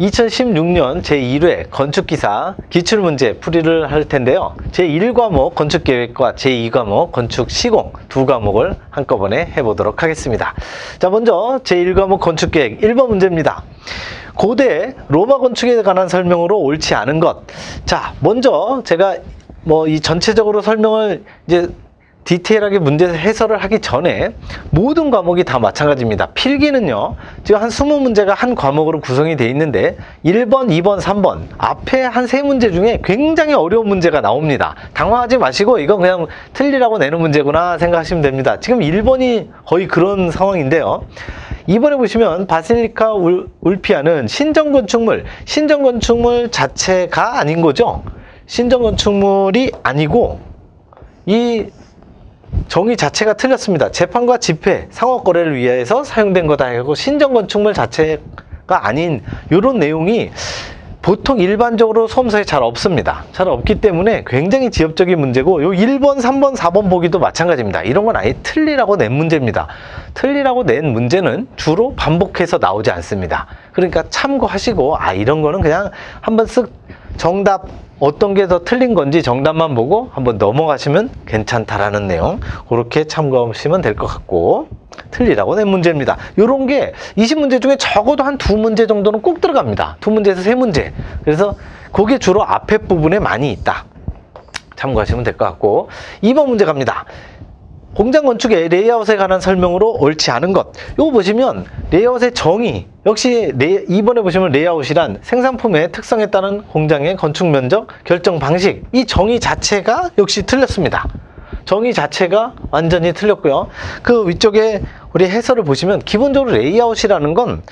2016년 제1회 건축기사 기출문제 풀이를 할 텐데요. 제1과목 건축계획과 제2과목 건축시공 두 과목을 한꺼번에 해보도록 하겠습니다. 자, 먼저 제1과목 건축계획 1번 문제입니다. 고대 로마 건축에 관한 설명으로 옳지 않은 것. 자, 먼저 제가 이 전체적으로 설명을 이제 디테일하게 문제 해설을 하기 전에 모든 과목이 다 마찬가지입니다. 필기는요, 지금 한 20문제가 한 과목으로 구성이 되어 있는데 1번, 2번, 3번 앞에 한 3문제 중에 굉장히 어려운 문제가 나옵니다. 당황하지 마시고 이건 그냥 틀리라고 내는 문제구나 생각하시면 됩니다. 지금 1번이 거의 그런 상황인데요. 2번에 보시면 바실리카 울피아는 신정건축물 자체가 아닌 거죠. 신정건축물이 아니고 이 정의 자체가 틀렸습니다. 재판과 집회, 상업거래를 위해서 사용된 거다 하고 신정건축물 자체가 아닌 이런 내용이 보통 일반적으로 소험서에 잘 없습니다. 잘 없기 때문에 굉장히 지엽적인 문제고, 요 1번, 3번, 4번 보기도 마찬가지입니다. 이런 건 아예 틀리라고 낸 문제입니다. 틀리라고 낸 문제는 주로 반복해서 나오지 않습니다. 그러니까 참고하시고, 이런 거는 그냥 한번 쓱 정답 어떤 게 더 틀린 건지 정답만 보고 한번 넘어가시면 괜찮다라는 내용, 그렇게 참고하시면 될 것 같고, 틀리라고 낸 문제입니다. 이런 게 20문제 중에 적어도 한 2문제 정도는 꼭 들어갑니다. 2문제에서 3문제. 그래서 그게 주로 앞에 부분에 많이 있다. 참고하시면 될 것 같고, 2번 문제 갑니다. 공장 건축의 레이아웃에 관한 설명으로 옳지 않은 것. 이거 보시면 레이아웃의 정의, 역시 2번에 보시면 레이아웃이란 생산품의 특성에 따른 공장의 건축 면적 결정 방식, 이 정의 자체가 역시 틀렸습니다. 정의 자체가 완전히 틀렸고요. 그 위쪽에 우리 해설을 보시면 기본적으로 레이아웃이라는 건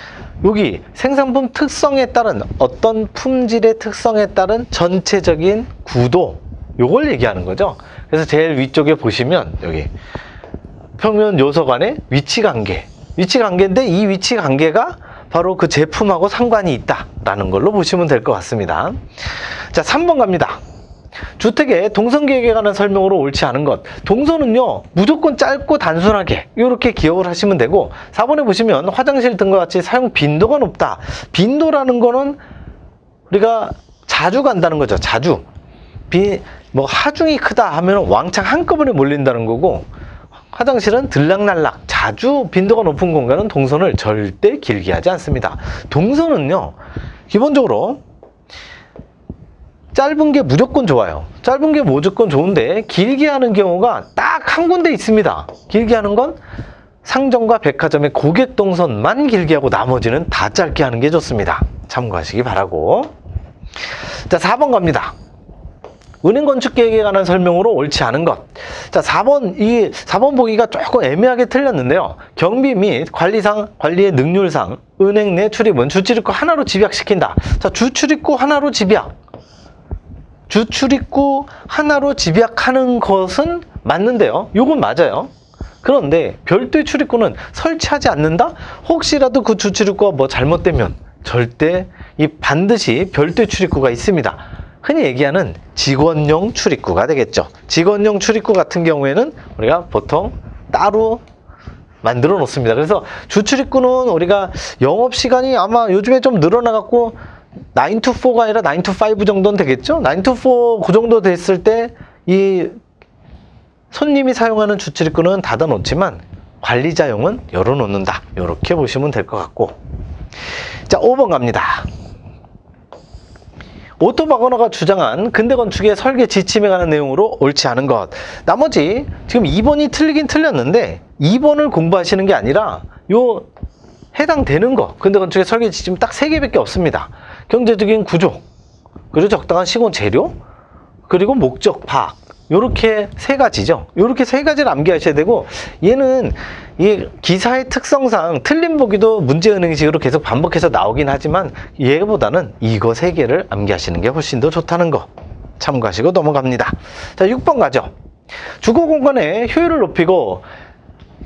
여기 생산품 특성에 따른 어떤 품질의 특성에 따른 전체적인 구도, 요걸 얘기하는 거죠. 그래서 제일 위쪽에 보시면 여기 평면 요소 간의 위치 관계인데 이 위치 관계가 바로 그 제품하고 상관이 있다라는 걸로 보시면 될 것 같습니다. 자, 3번 갑니다. 주택의 동선 계획에 관한 설명으로 옳지 않은 것. 동선은요, 무조건 짧고 단순하게 이렇게 기억을 하시면 되고, 4번에 보시면 화장실 등과 같이 사용 빈도가 높다. 빈도라는 거는 우리가 자주 간다는 거죠. 자주. 하중이 크다 하면 왕창 한꺼번에 몰린다는 거고, 화장실은 들락날락 자주 빈도가 높은 공간은 동선을 절대 길게 하지 않습니다. 동선은요, 기본적으로 짧은 게 무조건 좋아요. 짧은 게 무조건 좋은데 길게 하는 경우가 딱 한 군데 있습니다. 길게 하는 건 상점과 백화점의 고객 동선만 길게 하고 나머지는 다 짧게 하는 게 좋습니다. 참고하시기 바라고. 자, 4번 갑니다. 은행 건축 계획에 관한 설명으로 옳지 않은 것. 자, 4번 보기가 조금 애매하게 틀렸는데요. 경비 및 관리의 능률상 은행 내 출입은 주출입구 하나로 집약시킨다. 자, 주출입구 하나로 집약하는 것은 맞는데요. 요건 맞아요. 그런데 별도의 출입구는 설치하지 않는다? 혹시라도 그 주출입구가 잘못되면 반드시 별도의 출입구가 있습니다. 흔히 얘기하는 직원용 출입구가 되겠죠. 직원용 출입구 같은 경우에는 우리가 보통 따로 만들어 놓습니다. 그래서 주출입구는 우리가 영업시간이 아마 요즘에 좀 늘어나갖고 9 to 4가 아니라 9 to 5 정도는 되겠죠. 9 to 4 그 정도 됐을 때 이 손님이 사용하는 주출입구는 닫아 놓지만 관리자용은 열어 놓는다. 이렇게 보시면 될 것 같고. 자, 5번 갑니다. 오토바거너가 주장한 근대 건축의 설계 지침에 관한 내용으로 옳지 않은 것. 나머지 지금 2번이 틀리긴 틀렸는데 2번을 공부하시는 게 아니라 요 해당되는 거, 근대 건축의 설계 지침 딱 3개밖에 없습니다. 경제적인 구조, 그리고 적당한 시공 재료, 그리고 목적 파악, 요렇게 3가지죠. 요렇게 3가지를 암기하셔야 되고, 얘는 이 기사의 특성상 틀린 보기도 문제은행식으로 계속 반복해서 나오긴 하지만 얘보다는 이거 3개를 암기하시는 게 훨씬 더 좋다는 거 참고하시고 넘어갑니다. 자, 6번 가죠. 주거 공간의 효율을 높이고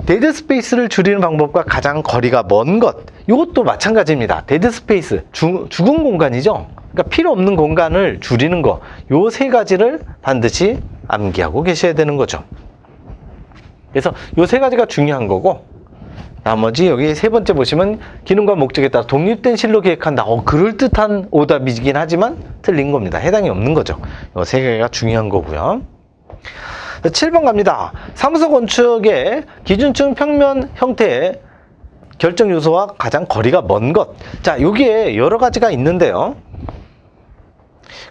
데드 스페이스를 줄이는 방법과 가장 거리가 먼 것. 이것도 마찬가지입니다. 데드 스페이스, 죽은 공간이죠. 그러니까 필요 없는 공간을 줄이는 거. 요 3가지를 반드시 암기하고 계셔야 되는 거죠. 그래서 요 3가지가 중요한 거고, 나머지 여기 세 번째 보시면 기능과 목적에 따라 독립된 실로 계획한다. 그럴듯한 오답이긴 하지만 틀린 겁니다. 해당이 없는 거죠. 이 세 개가 중요한 거고요. 7번 갑니다. 사무소 건축의 기준층 평면 형태의 결정 요소와 가장 거리가 먼 것. 자, 여기에 여러 가지가 있는데요.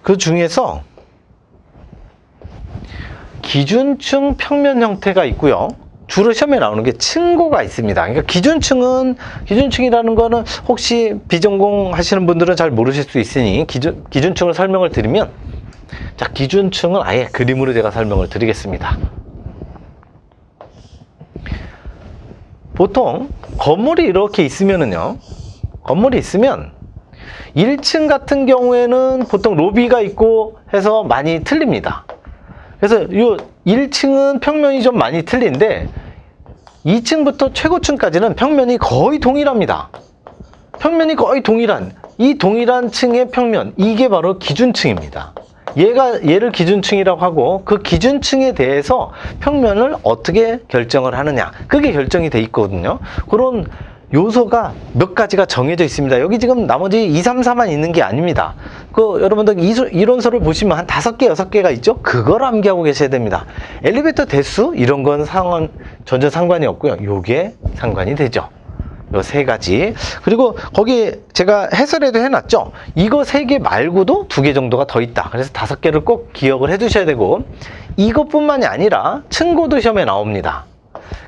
그 중에서 기준층 평면 형태가 있고요. 주로 시험에 나오는 게 층고가 있습니다. 그러니까 기준층이라는 거는 혹시 비전공 하시는 분들은 잘 모르실 수 있으니 기준층을 설명을 드리면, 자, 기준층은 아예 그림으로 제가 설명을 드리겠습니다. 보통 건물이 이렇게 있으면은요, 건물이 있으면 1층 같은 경우에는 보통 로비가 있고 해서 많이 틀립니다. 그래서 이 1층은 평면이 좀 많이 틀린데 2층부터 최고층까지는 평면이 거의 동일합니다. 평면이 거의 동일한, 이 동일한 층의 평면, 이게 바로 기준층입니다. 얘를 기준층이라고 하고, 그 기준층에 대해서 평면을 어떻게 결정을 하느냐, 그게 결정이 돼 있거든요. 그런 요소가 몇 가지가 정해져 있습니다. 여기 지금 나머지 2, 3, 4만 있는 게 아닙니다. 여러분들 이론서를 보시면 한 5개, 6개가 있죠? 그걸 암기하고 계셔야 됩니다. 엘리베이터 대수, 이런 건 전혀 상관이 없고요. 요게 상관이 되죠. 요 세 가지. 그리고 거기 제가 해설에도 해놨죠? 이거 3개 말고도 2개 정도가 더 있다. 그래서 5개를 꼭 기억을 해 두셔야 되고, 이것뿐만이 아니라 층고도 시험에 나옵니다.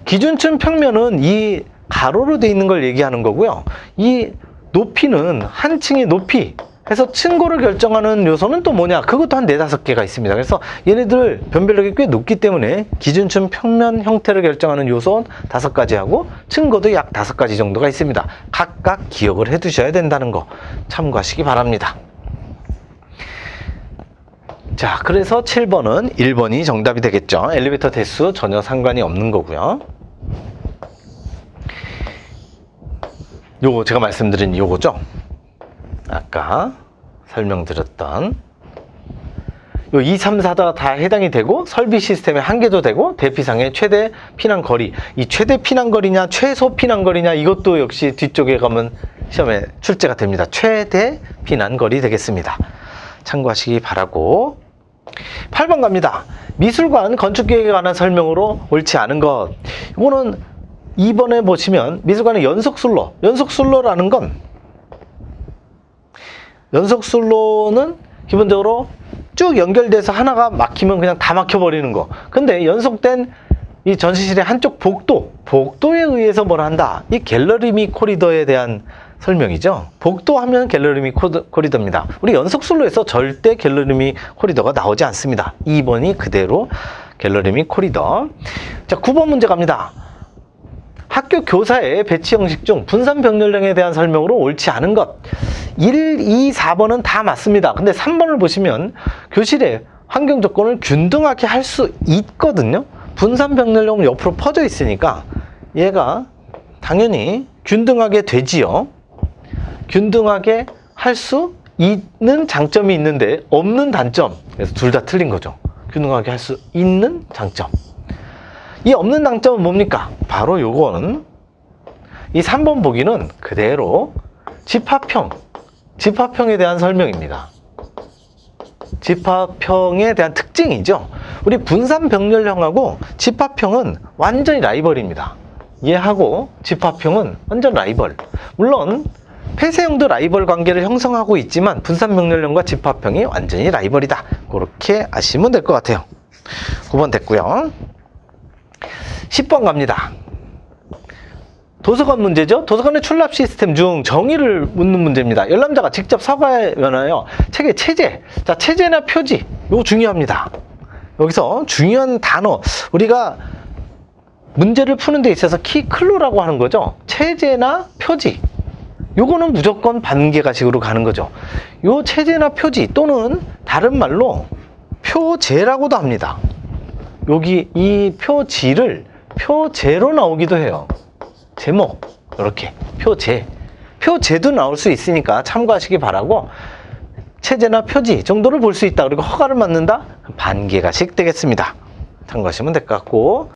기준층 평면은 이 가로로 되어 있는 걸 얘기하는 거고요. 이 높이는 한 층의 높이 해서 층고를 결정하는 요소는 또 뭐냐? 그것도 한 4, 5개가 있습니다. 그래서 얘네들 변별력이 꽤 높기 때문에 기준층 평면 형태를 결정하는 요소는 5가지 하고 층고도 약 5가지 정도가 있습니다. 각각 기억을 해 두셔야 된다는 거 참고하시기 바랍니다. 자, 그래서 7번은 1번이 정답이 되겠죠. 엘리베이터 대수 전혀 상관이 없는 거고요. 요거 제가 말씀드린 요거죠. 아까 설명드렸던 요 2, 3, 4가 다 해당이 되고, 설비 시스템의 한계도 되고, 대피상의 최대 피난 거리, 이 최대 피난 거리냐 최소 피난 거리냐, 이것도 역시 뒤쪽에 가면 시험에 출제가 됩니다. 최대 피난 거리 되겠습니다. 참고하시기 바라고. 8번 갑니다. 미술관 건축 계획에 관한 설명으로 옳지 않은 것. 이거는 2번에 보시면 미술관의 연속술로라는 건, 연속술로는 기본적으로 쭉 연결돼서 하나가 막히면 그냥 다 막혀버리는 거. 근데 연속된 이 전시실의 한쪽 복도에 의해서 뭘 한다. 이 갤러리 및 코리더에 대한 설명이죠. 복도하면 갤러리 및 코리더입니다. 우리 연속술로에서 절대 갤러리 및 코리더가 나오지 않습니다. 2번이 그대로 갤러리 및 코리더. 자, 9번 문제 갑니다. 학교 교사의 배치 형식 중 분산 병렬령에 대한 설명으로 옳지 않은 것. 1, 2, 4번은 다 맞습니다. 근데 3번을 보시면 교실의 환경 조건을 균등하게 할 수 있거든요. 분산 병렬령은 옆으로 퍼져 있으니까 얘가 당연히 균등하게 되지요. 균등하게 할 수 있는 장점이 있는데 없는 단점. 그래서 둘 다 틀린 거죠. 균등하게 할 수 있는 장점. 이 없는 장점은 뭡니까? 바로 요거는 이 3번 보기는 그대로 집합형에 대한 설명입니다. 집합형에 대한 특징이죠. 우리 분산병렬형하고 집합형은 완전히 라이벌입니다. 얘하고 집합형은 완전 라이벌. 물론 폐쇄형도 라이벌 관계를 형성하고 있지만 분산병렬형과 집합형이 완전히 라이벌이다. 그렇게 아시면 될 것 같아요. 9번 됐고요. 10번 갑니다. 도서관 문제죠. 도서관의 출납 시스템 중 정의를 묻는 문제입니다. 열람자가 직접 사과하면요, 책의 체제, 자, 체제나 표지, 이거 중요합니다. 여기서 중요한 단어, 우리가 문제를 푸는 데 있어서 키클루라고 하는 거죠. 체제나 표지, 요거는 무조건 반개가식으로 가는 거죠. 요 체제나 표지 또는 다른 말로 표제라고도 합니다. 여기 이 표지를 표제로 나오기도 해요. 제목, 이렇게 표제도 나올 수 있으니까 참고하시기 바라고, 체제나 표지 정도를 볼 수 있다. 그리고 허가를 받는다? 반개가식 되겠습니다. 참고하시면 될 것 같고.